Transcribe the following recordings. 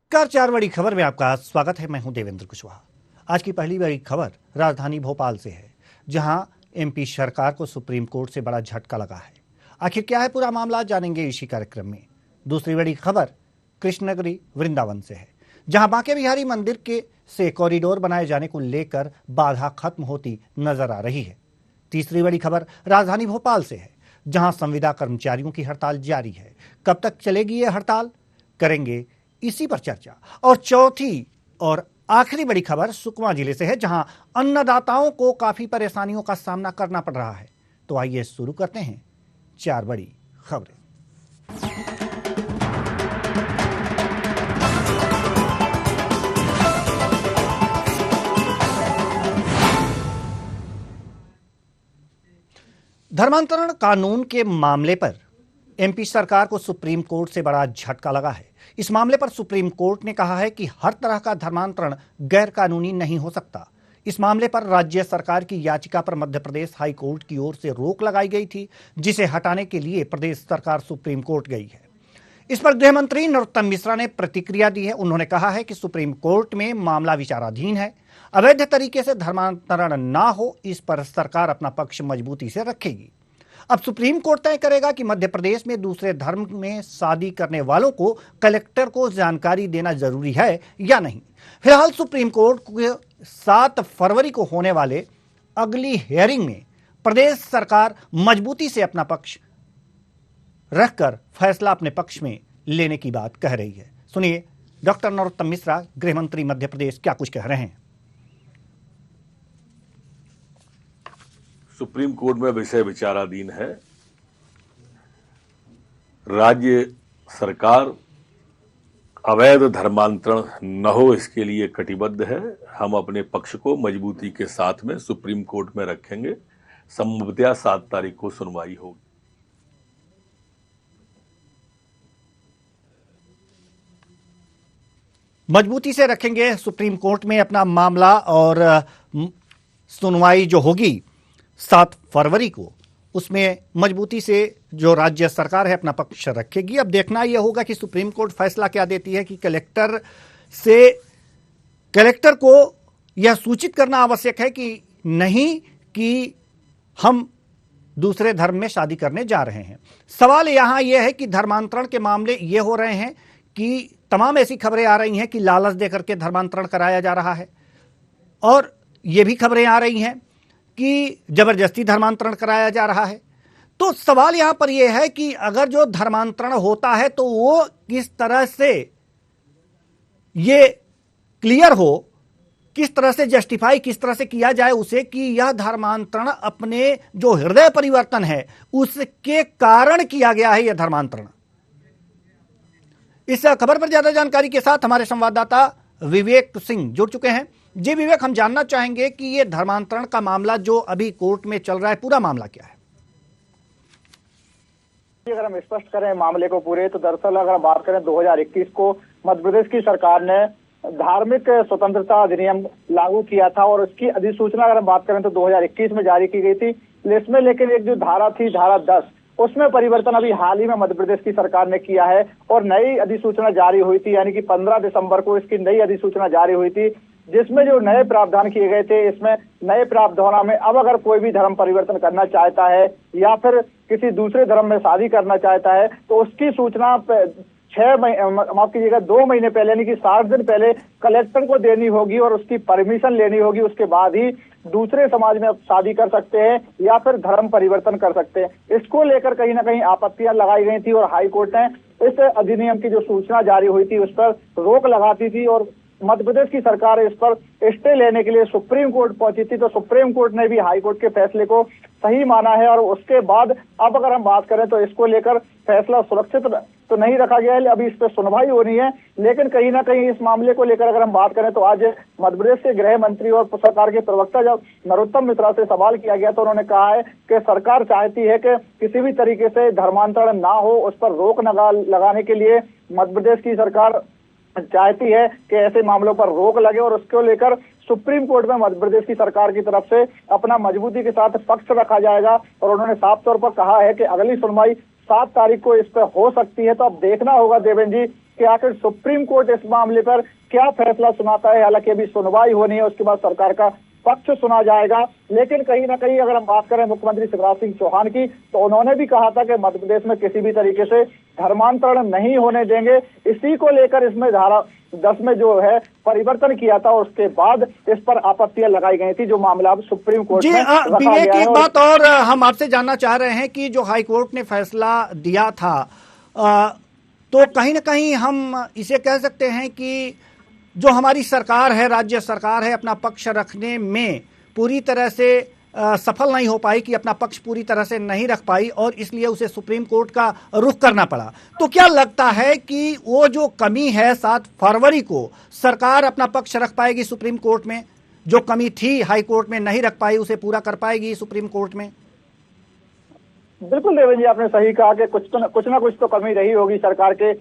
नमस्कार। चार बड़ी खबर में आपका स्वागत है। मैं हूं देवेंद्र कुशवाहा। आज की पहली बड़ी खबर राजधानी भोपाल से है, जहां एमपी सरकार को सुप्रीम कोर्ट से बड़ा झटका लगा है। आखिर क्या है पूरा मामला, जानेंगे इसी कार्यक्रम में। दूसरी बड़ी खबर कृष्णनगरी वृंदावन से है, जहां बांके बिहारी मंदिर के से कॉरिडोर बनाए जाने को लेकर बाधा खत्म होती नजर आ रही है। तीसरी बड़ी खबर राजधानी भोपाल से है, जहां संविदा कर्मचारियों की हड़ताल जारी है। कब तक चलेगी ये हड़ताल, करेंगे इसी पर चर्चा। और चौथी और आखिरी बड़ी खबर सुकमा जिले से है, जहां अन्नदाताओं को काफी परेशानियों का सामना करना पड़ रहा है। तो आइए शुरू करते हैं चार बड़ी खबरें। धर्मांतरण कानून के मामले पर एमपी सरकार को सुप्रीम कोर्ट से बड़ा झटका लगा है। इस मामले पर सुप्रीम कोर्ट ने कहा है कि हर तरह का धर्मांतरण गैर कानूनी नहीं हो सकता। इस मामले पर राज्य सरकार की याचिका पर मध्य प्रदेश हाई कोर्ट की ओर से रोक लगाई गई थी, जिसे हटाने के लिए प्रदेश सरकार सुप्रीम कोर्ट गई है। इस पर गृह मंत्री नरोत्तम मिश्रा ने प्रतिक्रिया दी है। उन्होंने कहा है कि सुप्रीम कोर्ट में मामला विचाराधीन है। अवैध तरीके से धर्मांतरण ना हो, इस पर सरकार अपना पक्ष मजबूती से रखेगी। अब सुप्रीम कोर्ट तय करेगा कि मध्य प्रदेश में दूसरे धर्म में शादी करने वालों को कलेक्टर को जानकारी देना जरूरी है या नहीं। फिलहाल सुप्रीम कोर्ट के 7 फरवरी को होने वाले अगली हियरिंग में प्रदेश सरकार मजबूती से अपना पक्ष रखकर फैसला अपने पक्ष में लेने की बात कह रही है। सुनिए डॉक्टर नरोत्तम मिश्रा, गृह मंत्री मध्य प्रदेश, क्या कुछ कह रहे हैं। सुप्रीम कोर्ट में विषय विचाराधीन है। राज्य सरकार अवैध धर्मांतरण न हो, इसके लिए कटिबद्ध है। हम अपने पक्ष को मजबूती के साथ में सुप्रीम कोर्ट में रखेंगे। संभवतः 7 तारीख को सुनवाई होगी। मजबूती से रखेंगे सुप्रीम कोर्ट में अपना मामला, और सुनवाई जो होगी 7 फरवरी को, उसमें मजबूती से जो राज्य सरकार है अपना पक्ष रखेगी। अब देखना यह होगा कि सुप्रीम कोर्ट फैसला क्या देती है कि कलेक्टर को यह सूचित करना आवश्यक है कि नहीं कि हम दूसरे धर्म में शादी करने जा रहे हैं। सवाल यहां यह है कि धर्मांतरण के मामले ये हो रहे हैं कि तमाम ऐसी खबरें आ रही हैं कि लालच देकर के धर्मांतरण कराया जा रहा है, और ये भी खबरें आ रही हैं कि जबरदस्ती धर्मांतरण कराया जा रहा है। तो सवाल यहां पर यह है कि अगर जो धर्मांतरण होता है तो वो किस तरह से ये क्लियर हो, किस तरह से जस्टिफाई, किस तरह से किया जाए उसे, कि यह धर्मांतरण अपने जो हृदय परिवर्तन है उसके कारण किया गया है यह धर्मांतरण। इस खबर पर ज्यादा जानकारी के साथ हमारे संवाददाता विवेक सिंह जुड़ चुके हैं। जी विवेक, हम जानना चाहेंगे कि ये धर्मांतरण का मामला जो अभी कोर्ट में चल रहा है, पूरा मामला क्या है। अगर हम स्पष्ट करें मामले को पूरे, तो दरअसल अगर बात करें 2021 को मध्य प्रदेश की सरकार ने धार्मिक स्वतंत्रता अधिनियम लागू किया था, और उसकी अधिसूचना अगर हम बात करें तो 2021 में जारी की गई थी। इसमें लेकिन एक जो धारा थी, धारा 10, उसमें परिवर्तन अभी हाल ही में मध्य प्रदेश की सरकार ने किया है, और नई अधिसूचना जारी हुई थी। यानी कि 15 दिसंबर को इसकी नई अधिसूचना जारी हुई थी, जिसमें जो नए प्रावधान किए गए थे, इसमें नए प्रावधानों में अब अगर कोई भी धर्म परिवर्तन करना चाहता है या फिर किसी दूसरे धर्म में शादी करना चाहता है, तो उसकी सूचना 2 महीने पहले, यानी कि 60 दिन पहले कलेक्टर को देनी होगी, और उसकी परमिशन लेनी होगी। उसके बाद ही दूसरे समाज में शादी कर सकते हैं या फिर धर्म परिवर्तन कर सकते हैं। इसको लेकर कहीं ना कहीं आपत्तियां लगाई गई थी, और हाई कोर्ट ने इस अधिनियम की जो सूचना जारी हुई थी उस पर रोक लगाती थी, और मध्य प्रदेश की सरकार इस पर स्टे लेने के लिए सुप्रीम कोर्ट पहुंची थी। तो सुप्रीम कोर्ट ने भी हाई कोर्ट के फैसले को सही माना है, और उसके बाद अब अगर हम बात करें तो इसको लेकर फैसला सुरक्षित तो नहीं रखा गया है, अभी इस पर सुनवाई होनी है। लेकिन कहीं ना कहीं इस मामले को लेकर अगर हम बात करें तो आज मध्य प्रदेश के गृह मंत्री और सरकार के प्रवक्ता जब नरोत्तम मिश्रा से सवाल किया गया, तो उन्होंने कहा है कि सरकार चाहती है कि किसी भी तरीके से धर्मांतरण ना हो, उस पर रोक लगाने के लिए मध्य प्रदेश की सरकार चाहती है कि ऐसे मामलों पर रोक लगे, और उसको लेकर सुप्रीम कोर्ट में मध्य प्रदेश की सरकार की तरफ से अपना मजबूती के साथ पक्ष रखा जाएगा। और उन्होंने साफ तौर पर कहा है कि अगली सुनवाई 7 तारीख को इस पर हो सकती है। तो अब देखना होगा देवेंद्र जी कि आखिर सुप्रीम कोर्ट इस मामले पर क्या फैसला सुनाता है। हालांकि अभी सुनवाई होनी है, उसके बाद सरकार का पक्ष सुना जाएगा। लेकिन कहीं ना कहीं अगर हम बात करें मुख्यमंत्री शिवराज सिंह चौहान की, तो उन्होंने भी कहा था कि मध्य प्रदेश में किसी भी तरीके से धर्मांतरण नहीं होने देंगे। इसी को लेकर इसमें धारा 10 में जो है परिवर्तन किया था, और उसके बाद इस पर आपत्तियां लगाई गई थी, जो मामला अब सुप्रीम कोर्ट में रखा विवेक, गया है। एक बात और हम आपसे जानना चाह रहे हैं कि जो हाई कोर्ट ने फैसला दिया था, तो कहीं ना कहीं हम इसे कह सकते हैं कि जो हमारी सरकार है, राज्य सरकार है, अपना पक्ष रखने में पूरी तरह से सफल नहीं हो पाई, कि अपना पक्ष पूरी तरह से नहीं रख पाई, और इसलिए उसे सुप्रीम कोर्ट का रुख करना पड़ा। तो क्या लगता है कि वो जो कमी है 7 फरवरी को सरकार अपना पक्ष रख पाएगी सुप्रीम कोर्ट में? जो कमी थी हाई कोर्ट में नहीं रख पाई, उसे पूरा कर पाएगी सुप्रीम कोर्ट में? बिल्कुल देवेंद्र जी, आपने सही कहा कि कुछ ना कुछ तो कमी रही होगी सरकार के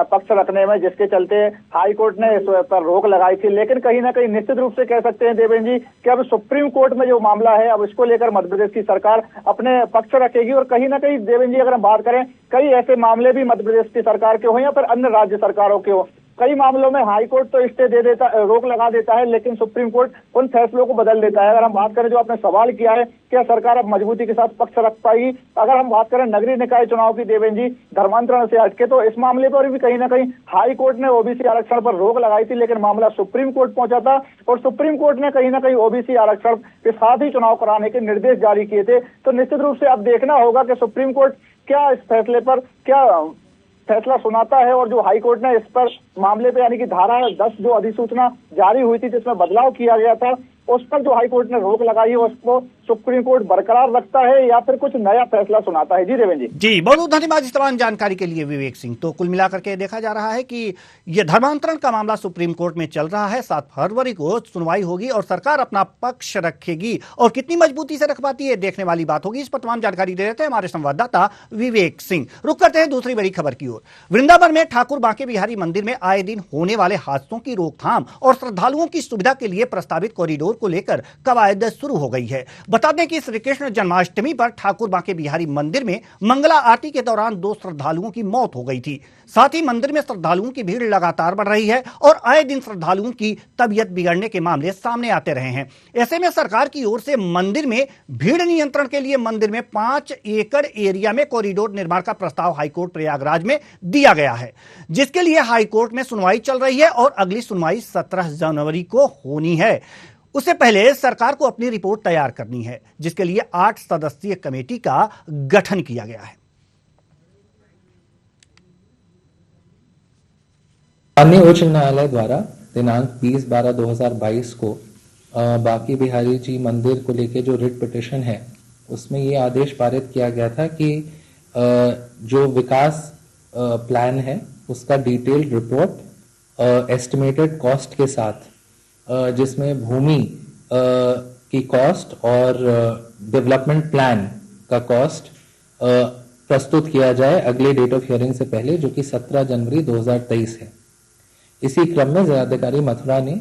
पक्ष रखने में, जिसके चलते हाई कोर्ट ने इस पर रोक लगाई थी। लेकिन कहीं ना कहीं निश्चित रूप से कह सकते हैं देवेंद्र जी कि अब सुप्रीम कोर्ट में जो मामला है, अब इसको लेकर मध्य प्रदेश की सरकार अपने पक्ष रखेगी। और कहीं ना कहीं देवेंद्र जी, अगर हम बात करें, कई ऐसे मामले भी मध्य प्रदेश की सरकार के हो या फिर अन्य राज्य सरकारों के हो, कई मामलों में हाई कोर्ट तो स्टे दे देता, रोक लगा देता है, लेकिन सुप्रीम कोर्ट उन फैसलों को बदल देता है। अगर हम बात करें, जो आपने सवाल किया है, क्या सरकार अब मजबूती के साथ पक्ष रख पाएगी? अगर हम बात करें नगरीय निकाय चुनाव की देवेंद्र जी, धर्मांतरण से हटके, तो इस मामले पर भी कहीं ना कहीं हाई कोर्ट ने ओबीसी आरक्षण पर रोक लगाई थी, लेकिन मामला सुप्रीम कोर्ट पहुंचा था, और सुप्रीम कोर्ट ने कहीं ना कहीं ओबीसी आरक्षण के साथ ही चुनाव कराने के निर्देश जारी किए थे। तो निश्चित रूप से अब देखना होगा कि सुप्रीम कोर्ट क्या इस फैसले पर क्या फैसला सुनाता है। और जो हाई कोर्ट ने इस पर मामले पे, यानी कि धारा 10 जो अधिसूचना जारी हुई थी, जिसमें बदलाव किया गया था, उस पर जो हाई कोर्ट ने रोक लगाई है, उसको सुप्रीम कोर्ट बरकरार रखता है या फिर कुछ नया फैसला सुनाता है? जी देवेंद्र जी, बहुत धन्यवाद इस तमाम जानकारी के लिए विवेक सिंह। तो कुल मिलाकर के देखा जा रहा है कि यह धर्मांतरण का मामला सुप्रीम कोर्ट में चल रहा है। 7 फरवरी को सुनवाई होगी और सरकार अपना पक्ष रखेगी, और कितनी मजबूती से रख पाती है देखने वाली बात होगी। इस पर तमाम जानकारी दे रहे थे हमारे संवाददाता विवेक सिंह। रुक करते हैं दूसरी बड़ी खबर की ओर। वृंदावन में ठाकुर बांके बिहारी मंदिर में आए दिन होने वाले हादसों की रोकथाम और श्रद्धालुओं की सुविधा के लिए प्रस्तावित कॉरिडोर को लेकर कवायद शुरू हो गई है। बता दें कि श्री कृष्ण जन्माष्टमी पर ठाकुर बांके बिहारी मंदिर में मंगला आरती के दौरान 2 श्रद्धालुओं की मौत हो गई थी। साथ ही मंदिर में श्रद्धालुओं की भीड़ लगातार बढ़ रही है और आए दिन श्रद्धालुओं की तबीयत बिगड़ने के मामले सामने आते रहे हैं। ऐसे में सरकार की ओर से मंदिर में भीड़ नियंत्रण के लिए मंदिर में 5 एकड़ एरिया में कॉरिडोर निर्माण का प्रस्ताव हाईकोर्ट प्रयागराज में दिया गया है, जिसके लिए हाईकोर्ट में सुनवाई चल रही है और अगली सुनवाई 17 जनवरी को होनी है। उससे पहले सरकार को अपनी रिपोर्ट तैयार करनी है, जिसके लिए 8 सदस्यीय कमेटी का गठन किया गया है। माननीय उच्च न्यायालय द्वारा दिनांक 20/12/2022 को बांके बिहारी जी मंदिर को लेकर जो रिट पिटिशन है, उसमें ये आदेश पारित किया गया था कि जो विकास प्लान है उसका डिटेल्ड रिपोर्ट एस्टिमेटेड कॉस्ट के साथ, जिसमें भूमि की कॉस्ट और डेवलपमेंट प्लान का कॉस्ट प्रस्तुत किया जाए अगले डेट ऑफ हियरिंग से पहले, जो कि 17 जनवरी 2023 है। इसी क्रम में जिलाधिकारी मथुरा ने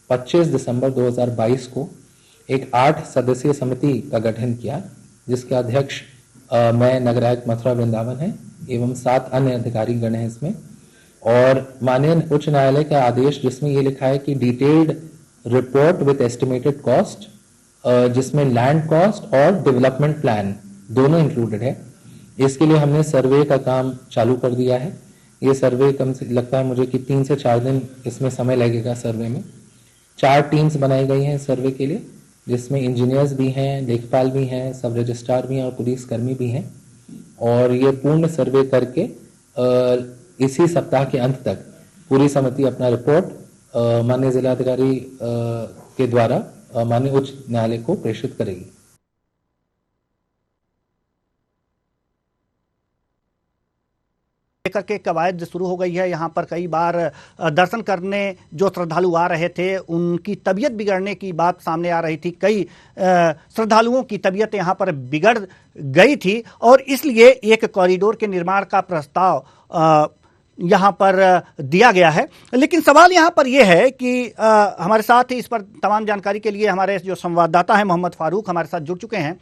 25 दिसंबर 2022 को एक 8 सदस्यीय समिति का गठन किया, जिसके अध्यक्ष मैं नगर आयुक्त मथुरा वृंदावन है एवं 7 अन्य अधिकारी गण हैं इसमें। और माननीय उच्च न्यायालय का आदेश जिसमें ये लिखा है कि detailed report with estimated cost, जिसमें लैंड कॉस्ट और डेवलपमेंट प्लान दोनों इंक्लूडेड है। इसके लिए हमने सर्वे का काम चालू कर दिया है। ये सर्वे कम से लगता है मुझे कि 3 से 4 दिन इसमें समय लगेगा। सर्वे में 4 टीम्स बनाई गई हैं सर्वे के लिए, जिसमें इंजीनियर्स भी हैं, लेखपाल भी हैं, सब रजिस्ट्रार भी हैं और पुलिस कर्मी भी हैं। और ये पूर्ण सर्वे करके इसी सप्ताह के अंत तक पूरी समिति अपना रिपोर्ट माननीय जिलाधिकारी के द्वारा माननीय उच्च न्यायालय को प्रेषित करेगी। लेकर के कवायद शुरू हो गई है। यहाँ पर कई बार दर्शन करने जो श्रद्धालु आ रहे थे, उनकी तबीयत बिगड़ने की बात सामने आ रही थी। कई श्रद्धालुओं की तबीयत यहाँ पर बिगड़ गई थी और इसलिए एक कॉरिडोर के निर्माण का प्रस्ताव यहाँ पर दिया गया है। लेकिन सवाल यहाँ पर यह है कि हमारे साथ इस पर तमाम जानकारी के लिए हमारे जो संवाददाता हैं मोहम्मद फारूक हमारे साथ जुड़ चुके हैं।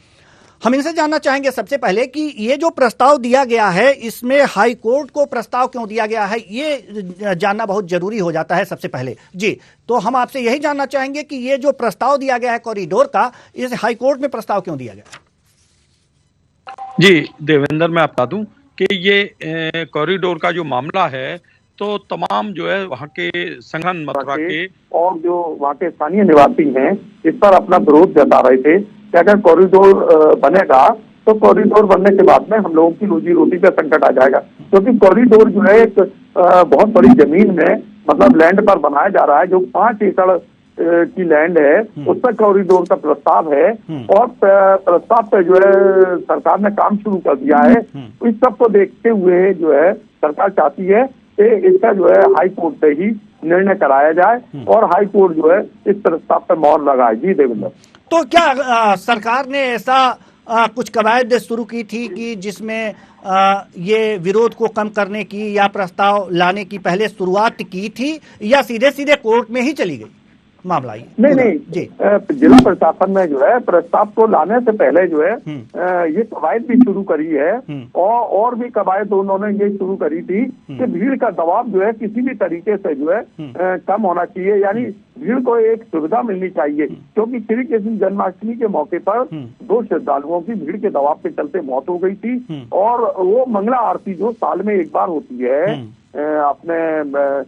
हम इनसे जानना चाहेंगे सबसे पहले कि ये जो प्रस्ताव दिया गया है इसमें हाई कोर्ट को प्रस्ताव क्यों दिया गया है, ये जानना बहुत जरूरी हो जाता है सबसे पहले जी। तो हम आपसे यही जानना चाहेंगे कि ये जो प्रस्ताव दिया गया है कॉरिडोर का, इस हाई कोर्ट में प्रस्ताव क्यों दिया गया? जी देवेंद्र, मैं बता दूं कि ये कॉरिडोर का जो मामला है तो तमाम जो है वहाँ के संगठन मथुरा के और जो वहाँ के स्थानीय निवासी हैं इस पर अपना विरोध जता रहे थे कि अगर कॉरिडोर बनेगा तो कॉरिडोर बनने के बाद में हम लोगों की रोजी रोटी पे संकट आ जाएगा, क्योंकि कॉरिडोर जो है एक बहुत बड़ी जमीन में मतलब लैंड पर बनाया जा रहा है, जो 5 एकड़ की लैंड है उस पर कॉरिडोर का प्रस्ताव है और प्रस्ताव पे जो है सरकार ने काम शुरू कर दिया है। तो इस सब को देखते हुए जो है सरकार चाहती है कि इसका जो है हाई कोर्ट से ही निर्णय कराया जाए और हाई कोर्ट जो है इस प्रस्ताव पर मोहर लगाए। जी देवेंद्र, तो क्या सरकार ने ऐसा कुछ कवायद शुरू की थी कि जिसमें ये विरोध को कम करने की या प्रस्ताव लाने की पहले शुरुआत की थी, या सीधे सीधे कोर्ट में ही चली गई मामला? नहीं जी, जिला प्रशासन ने जो है प्रस्ताव को लाने से पहले जो है ये कवायद भी शुरू करी है और भी कवायद उन्होंने ये शुरू करी थी कि भीड़ का दबाव जो है किसी भी तरीके से जो है कम होना चाहिए, यानी भीड़ को एक सुविधा मिलनी चाहिए, क्योंकि श्री कृष्ण जन्माष्टमी के मौके पर 2 श्रद्धालुओं की भीड़ के दबाव के चलते मौत हो गई थी और वो मंगला आरती जो साल में एक बार होती है अपने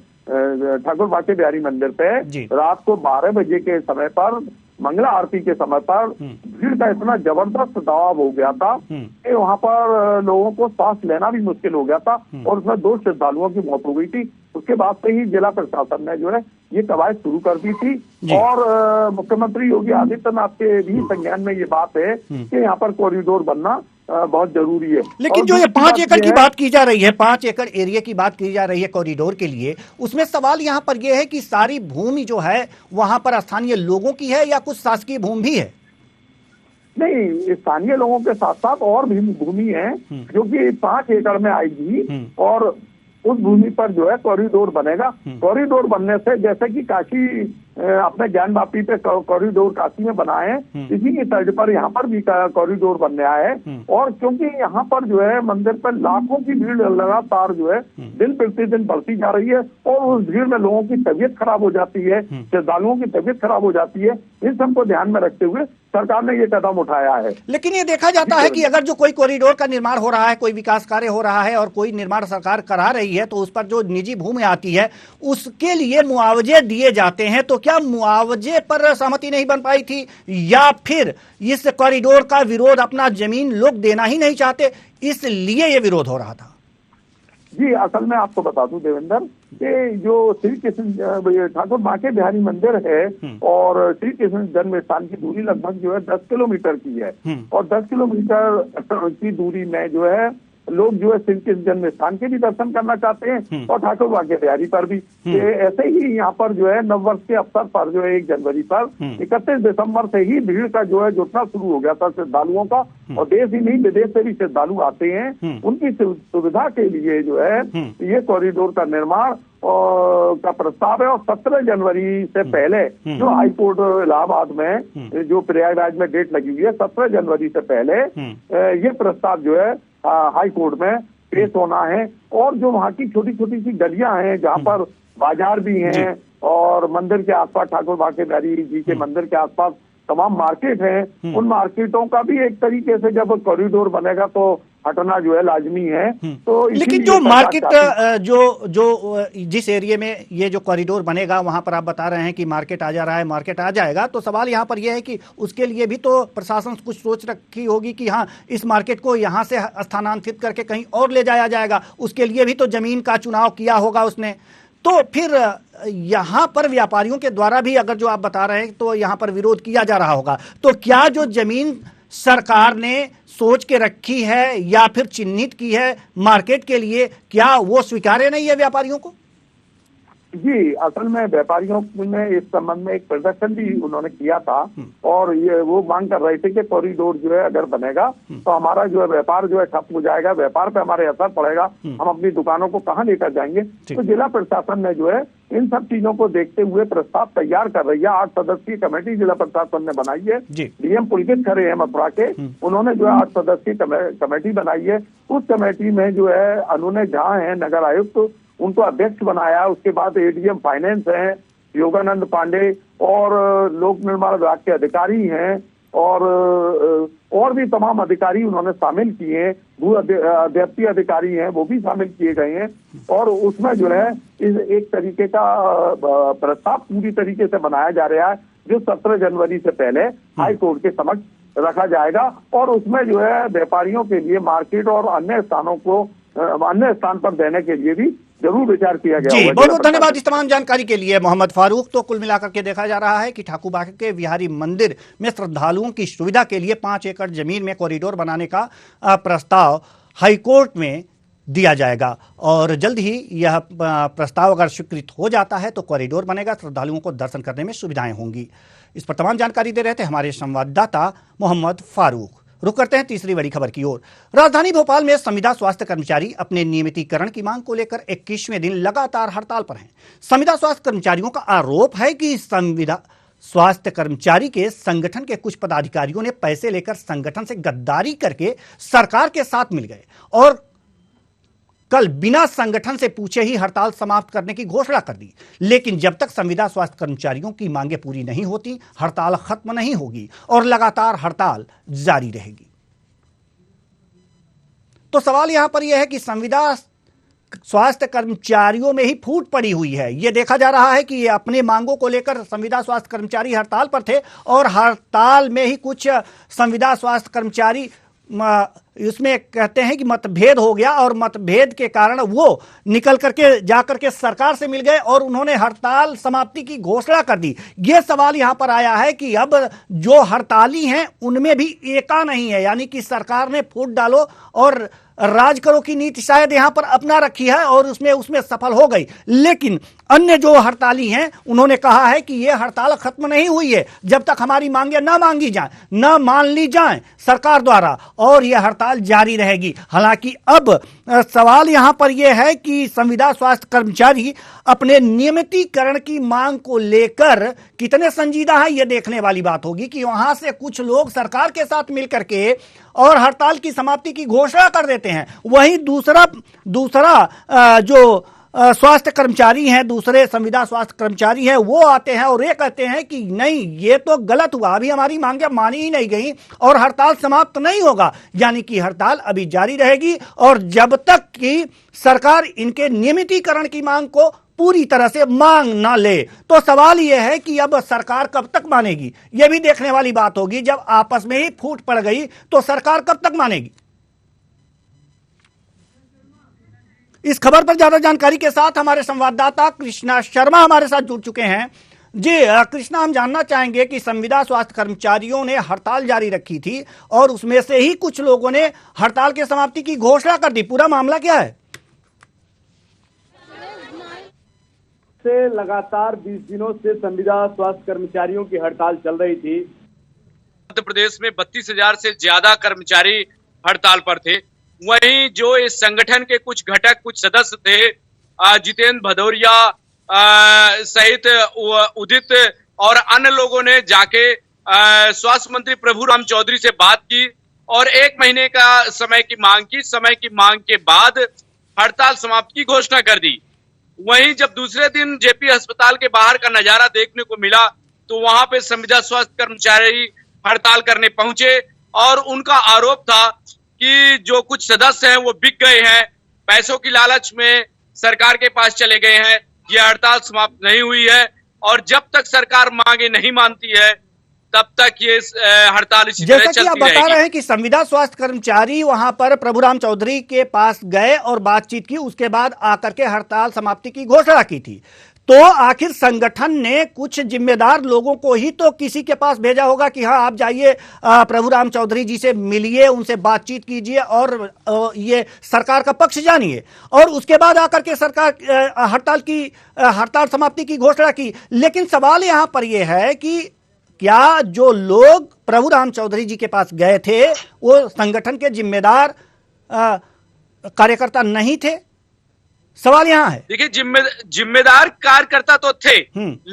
ठाकुर बाके बिहारी मंदिर पे रात को 12 बजे के समय पर मंगला आरती के समय पर भीड़ का इतना जबरदस्त दबाव हो गया था कि वहां पर लोगों को सांस लेना भी मुश्किल हो गया था और उसमें 2 श्रद्धालुओं की मौत हो गई थी। उसके बाद से ही जिला प्रशासन ने जो है ये कवायद शुरू कर दी थी और मुख्यमंत्री योगी आदित्यनाथ के भी संज्ञान में ये बात है कि यहाँ पर कॉरिडोर बनना बहुत जरूरी है। लेकिन जो ये 5 एकड़ की बात की जा रही है, 5 एकड़ एरिया की बात की जा रही है कॉरिडोर के लिए, उसमें सवाल यहाँ पर यह है कि सारी भूमि जो है वहां पर स्थानीय लोगों की है या कुछ शासकीय भूमि भी है? नहीं, स्थानीय लोगों के साथ साथ और भी भूमि है जो कि 5 एकड़ में आएगी और उस भूमि पर जो है कॉरिडोर बनेगा। कॉरिडोर बनने से जैसे कि काशी अपने ज्ञान वापी पे कॉरिडोर काशी में बनाए, इसी की तर्ज पर यहाँ पर भी कॉरिडोर बनने आया है और क्योंकि यहाँ पर जो है मंदिर पर लाखों की भीड़ लगातार जो है दिन प्रतिदिन बढ़ती जा रही है और उस भीड़ में लोगों की तबीयत खराब हो जाती है, श्रद्धालुओं की तबीयत खराब हो जाती है। इन सबको ध्यान में रखते हुए सरकार ने ये कदम उठाया है। लेकिन ये देखा जाता है कि अगर जो कोई कॉरिडोर का निर्माण हो रहा है, कोई विकास कार्य हो रहा है और कोई निर्माण सरकार करा रही है, तो उस पर जो निजी भूमि आती है उसके लिए मुआवजे दिए जाते हैं। तो क्या मुआवजे पर सहमति नहीं बन पाई थी या फिर इस कॉरिडोर का विरोध अपना जमीन लोग देना ही नहीं चाहते इसलिए ये विरोध हो रहा था? जी, असल में आपको बता दूं देवेंद्र कि जो श्री कृष्ण ठाकुर बाके बिहारी मंदिर है और श्री कृष्ण जन्म स्थान की दूरी लगभग जो है 10 किलोमीटर की है और 10 किलोमीटर की दूरी में जो है लोग जो है श्री कृष्ण जन्म स्थान के भी दर्शन करना चाहते हैं और ठाकुर बाके बिहारी पर भी। ऐसे ही यहाँ पर जो है नववर्ष के अवसर पर जो है 1 जनवरी पर 31 दिसंबर से ही भीड़ का जो है जुटना शुरू हो गया था श्रद्धालुओं का और देश ही नहीं विदेश से भी श्रद्धालु आते हैं। उनकी सुविधा के लिए जो है ये कॉरिडोर का निर्माण का प्रस्ताव है और 17 जनवरी से पहले जो हाईकोर्ट इलाहाबाद में जो प्रयागराज में डेट लगी हुई है 17 जनवरी से पहले ये प्रस्ताव जो है हाई कोर्ट में पेश होना है और जो वहाँ की छोटी छोटी सी गलियां हैं जहाँ पर बाजार भी हैं और मंदिर के आसपास ठाकुर बाके बिहारी जी के मंदिर के आसपास तमाम मार्केट हैं, उन मार्केटों का भी एक तरीके से जब कॉरिडोर बनेगा तो हटना जो है लाजमी है। तो लेकिन जो मार्केट जो जिस एरिया में ये जो कॉरिडोर बनेगा वहां पर आप बता रहे हैं कि मार्केट आ जा रहा है, मार्केट आ जाएगा, तो सवाल यहाँ पर यह है कि उसके लिए भी तो प्रशासन कुछ सोच रखी होगी कि हाँ इस मार्केट को यहाँ से स्थानांतरित करके कहीं और ले जाया जाएगा, उसके लिए भी तो जमीन का चुनाव किया होगा उसने। तो फिर यहाँ पर व्यापारियों के द्वारा भी अगर जो आप बता रहे हैं तो यहाँ पर विरोध किया जा रहा होगा, तो क्या जो जमीन सरकार ने सोच के रखी है या फिर चिन्हित की है मार्केट के लिए, क्या वो स्वीकार्य नहीं है व्यापारियों को? जी, असल में व्यापारियों ने इस संबंध में एक प्रदर्शन भी उन्होंने किया था और ये वो मांग कर रहे थे कि कॉरिडोर जो है अगर बनेगा तो हमारा जो है व्यापार जो है ठप हो जाएगा, व्यापार पे हमारे असर पड़ेगा, हम अपनी दुकानों को कहाँ लेकर जाएंगे। तो जिला प्रशासन ने जो है इन सब चीजों को देखते हुए प्रस्ताव तैयार कर रही है। 8 सदस्यीय कमेटी जिला प्रशासन ने बनाई है। डीएम पुलकित खरे हैं मथुरा के, उन्होंने जो है 8 सदस्यीय कमेटी बनाई है। उस कमेटी में जो है अनुनय झा है नगर आयुक्त, उनको अध्यक्ष बनाया। उसके बाद एडीएम फाइनेंस है योगानंद पांडे और लोक निर्माण विभाग के अधिकारी हैं और भी तमाम अधिकारी उन्होंने शामिल किए हैं। भू अध्यक्षीय अधिकारी हैं वो भी शामिल किए गए हैं और उसमें जो है इस एक तरीके का प्रस्ताव पूरी तरीके से बनाया जा रहा है जो 17 जनवरी से पहले हाई कोर्ट के समक्ष रखा जाएगा और उसमें जो है व्यापारियों के लिए मार्केट और अन्य स्थान पर देने के लिए भी जरूर विचार किया गया। जी बहुत बहुत धन्यवाद इस तमाम जानकारी के लिए मोहम्मद फारूक। तो कुल मिलाकर के देखा जा रहा है कि ठाकुर बाग के बिहारी मंदिर में श्रद्धालुओं की सुविधा के लिए 5 एकड़ जमीन में कॉरिडोर बनाने का प्रस्ताव हाईकोर्ट में दिया जाएगा और जल्द ही यह प्रस्ताव अगर स्वीकृत हो जाता है तो कॉरिडोर बनेगा, श्रद्धालुओं को दर्शन करने में सुविधाएं होंगी। इस पर तमाम जानकारी दे रहे थे हमारे संवाददाता मोहम्मद फारूक। रुक करते हैं तीसरी बड़ी खबर की ओर। राजधानी भोपाल में संविदा स्वास्थ्य कर्मचारी अपने नियमितीकरण की मांग को लेकर 21वें दिन लगातार हड़ताल पर हैं। संविदा स्वास्थ्य कर्मचारियों का आरोप है कि संविदा स्वास्थ्य कर्मचारी के संगठन के कुछ पदाधिकारियों ने पैसे लेकर संगठन से गद्दारी करके सरकार के साथ मिल गए और कल बिना संगठन से पूछे ही हड़ताल समाप्त करने की घोषणा कर दी। लेकिन जब तक संविदा स्वास्थ्य कर्मचारियों की मांगें पूरी नहीं होती, हड़ताल खत्म नहीं होगी और लगातार हड़ताल जारी रहेगी। तो सवाल यहां पर यह है कि संविदा स्वास्थ्य कर्मचारियों में ही फूट पड़ी हुई है। यह देखा जा रहा है कि ये अपने मांगों को लेकर संविदा स्वास्थ्य कर्मचारी हड़ताल पर थे और हड़ताल में ही कुछ संविदा स्वास्थ्य कर्मचारी इसमें कहते हैं कि मतभेद हो गया और मतभेद के कारण वो निकल करके जाकर के सरकार से मिल गए और उन्होंने हड़ताल समाप्ति की घोषणा कर दी। ये सवाल यहां पर आया है कि अब जो हड़ताली हैं उनमें भी एका नहीं है, यानी कि सरकार ने फूट डालो और राज करो की नीति शायद यहां पर अपना रखी है और उसमें सफल हो गई। लेकिन अन्य जो हड़ताली हैं उन्होंने कहा है कि यह हड़ताल खत्म नहीं हुई है जब तक हमारी मांगे न मांगी जाए, न मान ली जाए सरकार द्वारा, और यह हड़ताल जारी रहेगी। हालांकि अब सवाल यहां पर यह है कि संविदा स्वास्थ्य कर्मचारी अपने नियमितीकरण की मांग को लेकर कितने संजीदा है, यह देखने वाली बात होगी कि वहां से कुछ लोग सरकार के साथ मिलकर के और हड़ताल की समाप्ति की घोषणा कर देते हैं, वहीं दूसरा जो स्वास्थ्य कर्मचारी हैं, दूसरे संविदा स्वास्थ्य कर्मचारी हैं, वो आते हैं और ये कहते हैं कि नहीं ये तो गलत हुआ, अभी हमारी मांगे मानी ही नहीं गई और हड़ताल समाप्त नहीं होगा, यानी कि हड़ताल अभी जारी रहेगी और जब तक कि सरकार इनके नियमितीकरण की मांग को पूरी तरह से मांग ना ले। तो सवाल यह है कि अब सरकार कब तक मानेगी, यह भी देखने वाली बात होगी। जब आपस में ही फूट पड़ गई तो सरकार कब तक मानेगी। इस खबर पर ज्यादा जानकारी के साथ हमारे संवाददाता कृष्णा शर्मा हमारे साथ जुड़ चुके हैं। जी कृष्णा, हम जानना चाहेंगे कि संविदा स्वास्थ्य कर्मचारियों ने हड़ताल जारी रखी थी और उसमें से ही कुछ लोगों ने हड़ताल की समाप्ति की घोषणा कर दी, पूरा मामला क्या है? से लगातार 20 दिनों से संविदा स्वास्थ्य कर्मचारियों की हड़ताल चल रही थी। मध्य प्रदेश में 32,000 से ज्यादा कर्मचारी हड़ताल पर थे। वहीं जो इस संगठन के कुछ घटक, कुछ सदस्य थे, जितेंद्र भदौरिया सहित उदित और अन्य लोगों ने जाके स्वास्थ्य मंत्री प्रभुराम चौधरी से बात की और 1 महीने का समय की मांग की। समय की मांग के बाद हड़ताल समाप्त की घोषणा कर दी। वहीं जब दूसरे दिन जेपी अस्पताल के बाहर का नजारा देखने को मिला तो वहां पे संविदा स्वास्थ्य कर्मचारी हड़ताल करने पहुंचे और उनका आरोप था कि जो कुछ सदस्य हैं वो बिक गए हैं, पैसों की लालच में सरकार के पास चले गए हैं। ये हड़ताल समाप्त नहीं हुई है और जब तक सरकार मांगे नहीं मानती है तब तक ये हड़ताल इसी तरह चलती रहेगी। जैसा कि आप बता रहे हैं कि संविदा स्वास्थ्य कर्मचारी वहां पर प्रभुराम चौधरी के पास गए और बातचीत की, उसके बाद आकर के हड़ताल समाप्ति की घोषणा की थी, तो आखिर संगठन ने कुछ जिम्मेदार लोगों को ही तो किसी के पास भेजा होगा कि हाँ आप जाइए प्रभुराम चौधरी जी से मिलिए, उनसे बातचीत कीजिए और ये सरकार का पक्ष जानिए, और उसके बाद आकर के सरकार हड़ताल समाप्ति की घोषणा की। लेकिन सवाल यहां पर यह है कि क्या जो लोग प्रभुराम चौधरी जी के पास गए थे वो संगठन के जिम्मेदार कार्यकर्ता नहीं थे? सवाल यहाँ है। देखिए, जिम्मेदार कार्यकर्ता तो थे,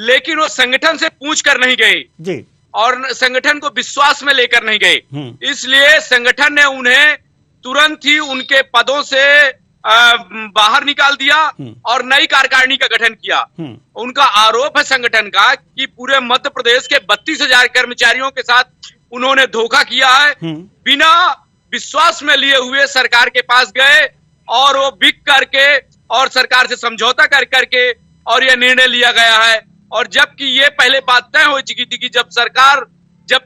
लेकिन वो संगठन से पूछ कर नहीं गए जी, और संगठन को विश्वास में लेकर नहीं गए। इसलिए संगठन ने उन्हें तुरंत ही उनके पदों से बाहर निकाल दिया और नई कार्यकारिणी का गठन किया। उनका आरोप है संगठन का कि पूरे मध्य प्रदेश के 32,000 कर्मचारियों के साथ उन्होंने धोखा किया है। बिना विश्वास में लिए हुए सरकार के पास गए और वो बिक करके और सरकार से समझौता कर करके और यह निर्णय लिया गया है। और जबकि ये पहले बात तय हो चुकी थी कि जब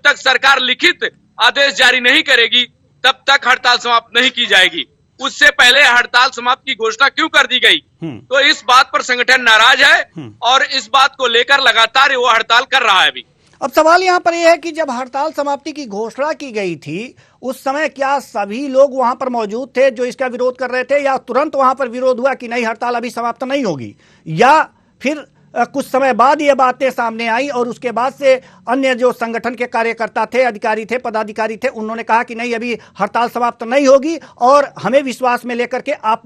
तक सरकार लिखित आदेश जारी नहीं करेगी तब तक हड़ताल समाप्त नहीं की जाएगी। उससे पहले हड़ताल समाप्त की घोषणा क्यों कर दी गई? तो इस बात पर संगठन नाराज है और इस बात को लेकर लगातार वो हड़ताल कर रहा है अभी। अब सवाल यहाँ पर यह है कि जब हड़ताल समाप्ति की घोषणा की गई थी उस समय क्या सभी लोग वहां पर मौजूद थे जो इसका विरोध कर रहे थे, या तुरंत वहां पर विरोध हुआ कि नहीं हड़ताल अभी समाप्त नहीं होगी, या फिर कुछ समय बाद ये बातें सामने आई और उसके बाद से अन्य जो संगठन के कार्यकर्ता थे, अधिकारी थे, पदाधिकारी थे, उन्होंने कहा कि नहीं अभी हड़ताल समाप्त नहीं होगी और हमें विश्वास में लेकर के आप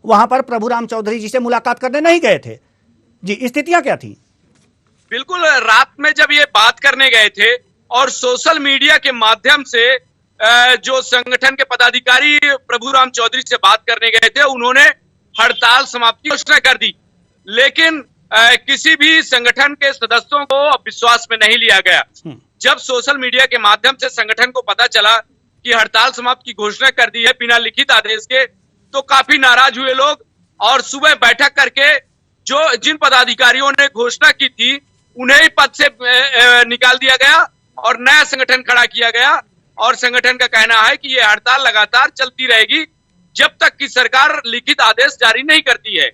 वहां पर प्रभुराम चौधरी जी से मुलाकात करने नहीं गए थे? जी, स्थितियां क्या थी? बिल्कुल, रात में जब ये बात करने गए थे और सोशल मीडिया के माध्यम से जो संगठन के पदाधिकारी प्रभुराम चौधरी से बात करने गए थे उन्होंने हड़ताल समाप्ति की घोषणा कर दी, लेकिन किसी भी संगठन के सदस्यों को विश्वास में नहीं लिया गया। जब सोशल मीडिया के माध्यम से संगठन को पता चला कि हड़ताल समाप्त की घोषणा कर दी है बिना लिखित आदेश के, तो काफी नाराज हुए लोग और सुबह बैठक करके जिन पदाधिकारियों ने घोषणा की थी उन्हें ही पद से निकाल दिया गया और नया संगठन खड़ा किया गया। और संगठन का कहना है कि यह हड़ताल लगातार चलती रहेगी जब तक कि सरकार लिखित आदेश जारी नहीं करती है।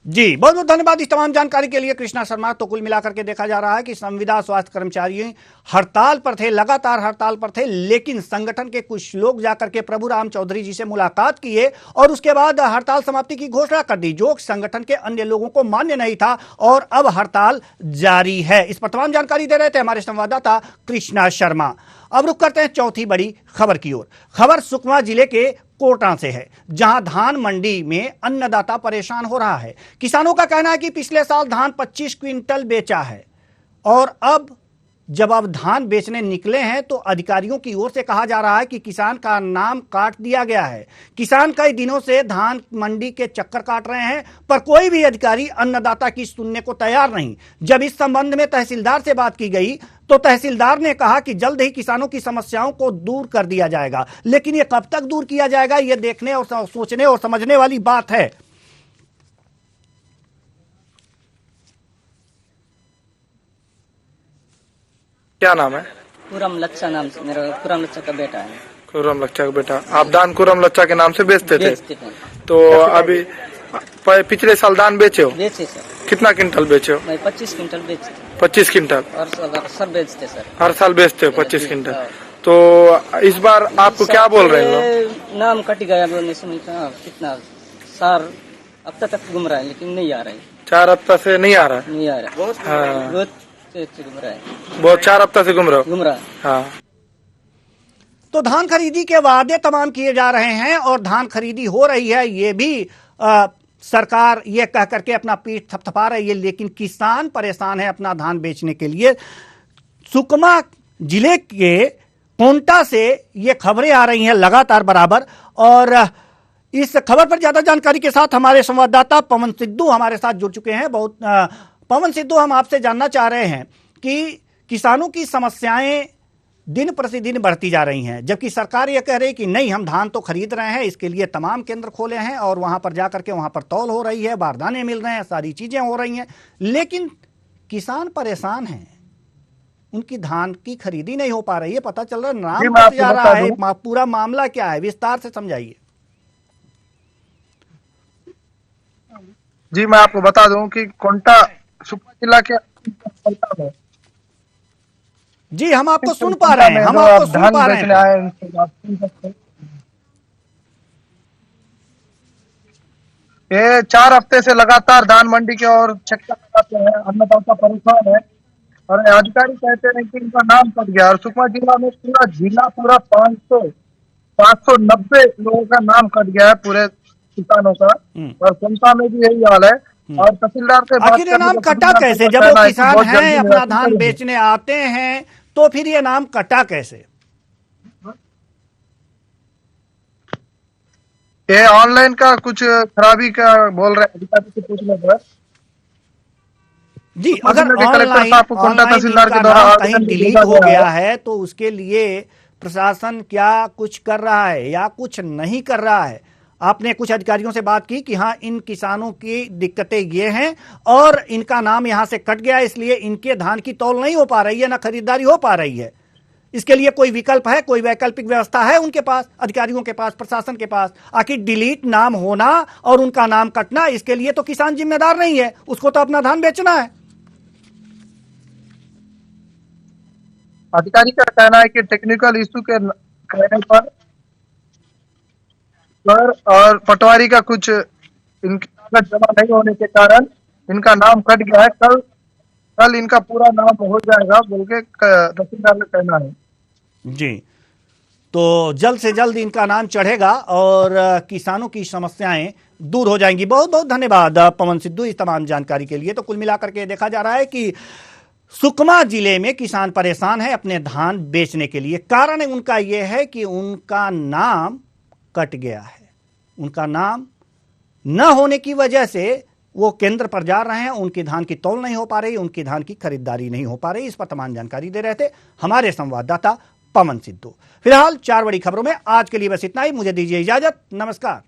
जी, बहुत बहुत धन्यवाद इस तमाम जानकारी के लिए कृष्णा शर्मा। तो कुल मिलाकर के देखा जा रहा है कि संविदा स्वास्थ्य कर्मचारी हड़ताल पर थे, लगातार हड़ताल पर थे, लेकिन संगठन के कुछ लोग जाकर के प्रभुराम चौधरी जी से मुलाकात किए और उसके बाद हड़ताल समाप्ति की घोषणा कर दी, जो संगठन के अन्य लोगों को मान्य नहीं था और अब हड़ताल जारी है। इस पर तमाम जानकारी दे रहे थे हमारे संवाददाता कृष्णा शर्मा। अब रुक करते हैं चौथी बड़ी खबर की ओर। खबर सुकमा जिले के कोटा से है, जहां धान मंडी में अन्नदाता परेशान हो रहा है। किसानों का कहना है कि पिछले साल धान 25 क्विंटल बेचा है और अब जब धान बेचने निकले हैं तो अधिकारियों की ओर से कहा जा रहा है कि किसान का नाम काट दिया गया है। किसान कई दिनों से धान मंडी के चक्कर काट रहे हैं पर कोई भी अधिकारी अन्नदाता की सुनने को तैयार नहीं। जब इस संबंध में तहसीलदार से बात की गई तो तहसीलदार ने कहा कि जल्द ही किसानों की समस्याओं को दूर कर दिया जाएगा, लेकिन ये कब तक दूर किया जाएगा ये देखने और सोचने और समझने वाली बात है। क्या नाम है? कुरम लच्छा नाम से, मेरा कुरम लच्छा का बेटा है। कुरम लच्छा का बेटा। आप धान कुरम लच्छा के नाम से बेचते थे? तो अभी पिछले साल धान बेचे हो? बेचे सर। कितना क्विंटल बेचे हो? 25 क्विंटल बेचते। 25 क्विंटल और सर बेचते सर। हर साल बेचते हो 25 क्विंटल? तो इस बार आपको क्या बोल रहे हैं? नाम कट गया कितना सर, अब तक घूम रहा है लेकिन नहीं आ रहा है। 4 हफ्ता से नहीं आ रहा? नहीं आ रहा, बहुत घूम रहा है। बहुत 4 हफ्ता से घूम रहा। हाँ। तो धान खरीदी के वादे तमाम किए जा रहे हैं और धान खरीदी हो रही है, ये भी सरकार ये कह करके अपना पीठ थपथपा रही है, लेकिन किसान परेशान है अपना धान बेचने के लिए। सुकमा जिले के कोंटा से ये खबरें आ रही हैं लगातार बराबर, और इस खबर पर ज्यादा जानकारी के साथ हमारे संवाददाता पवन सिद्धू हमारे साथ जुड़ चुके हैं। पवन सिद्धू, हम आपसे जानना चाह रहे हैं कि किसानों की समस्याएं दिन प्रतिदिन बढ़ती जा रही हैं, जबकि सरकार यह कह रही है कि नहीं हम धान तो खरीद रहे हैं, इसके लिए तमाम केंद्र खोले हैं और वहां पर जाकर के वहां पर तौल हो रही है, बारदाने मिल रहे हैं, सारी चीजें हो रही हैं, लेकिन किसान परेशान हैं, उनकी धान की खरीदी नहीं हो पा रही है। पता चल रहा है नाम कट जा रहा है। पूरा मामला क्या है, विस्तार से समझाइए। जी, मैं आपको बता दूं कि कोंटा सुकमा जिला के जी, हम आपको सुन पा रहे हैं, हम आपको सुन पा रहे हैं। ये 4 हफ्ते से लगातार धान मंडी के और चक्कर लगाते हैं, अन्नदाता परेशान है और अधिकारी कहते हैं कि इनका नाम कट गया। और सुकमा जिला में पूरा 590 लोगों का नाम कट गया है पूरे किसानों का, और समता में भी यही हाल है। और तहसीलदार से बात आखिर ये नाम कटा कैसे? जब वो किसान हैं, अपना धान बेचने आते हैं, तो फिर ये नाम कटा कैसे? ये ऑनलाइन का कुछ खराबी का बोल रहे हैं अधिकारी से पूछने पर। जी, अगर ऑनलाइन तहसीलदार के द्वारा कहीं डिलीट हो गया है तो उसके लिए प्रशासन क्या कुछ कर रहा है या कुछ नहीं कर रहा है? आपने कुछ अधिकारियों से बात की कि हाँ, इन किसानों की दिक्कतें ये हैं और इनका नाम यहां से कट गया, इसलिए इनके धान की तौल नहीं हो पा रही है, ना खरीदारी हो पा रही है। इसके लिए कोई विकल्प है, कोई वैकल्पिक व्यवस्था है उनके पास, अधिकारियों के पास, प्रशासन के पास? आखिर डिलीट नाम होना और उनका नाम कटना, इसके लिए तो किसान जिम्मेदार नहीं है, उसको तो अपना धान बेचना है। अधिकारी का कहना है कि टेक्निकल इशू के कहने पर और पटवारी का कुछ इनकी कागज जमा नहीं होने के कारण इनका नाम कट गया है। कल इनका पूरा नाम हो जाएगा बोल के तहसीलदार का कहना है। जी, तो जल्द से जल्द इनका नाम चढ़ेगा और किसानों की समस्याएं दूर हो जाएंगी। बहुत बहुत धन्यवाद पवन सिद्धू इस तमाम जानकारी के लिए। तो कुल मिलाकर के देखा जा रहा है कि सुकमा जिले में किसान परेशान है अपने धान बेचने के लिए। कारण उनका यह है कि उनका नाम कट गया है। उनका नाम न होने की वजह से वो केंद्र पर जा रहे हैं, उनकी धान की तौल नहीं हो पा रही, उनकी धान की खरीदारी नहीं हो पा रही। इस पर तमाम जानकारी दे रहे थे हमारे संवाददाता पवन सिद्धू। फिलहाल 4 बड़ी खबरों में आज के लिए बस इतना ही। मुझे दीजिए इजाजत, नमस्कार।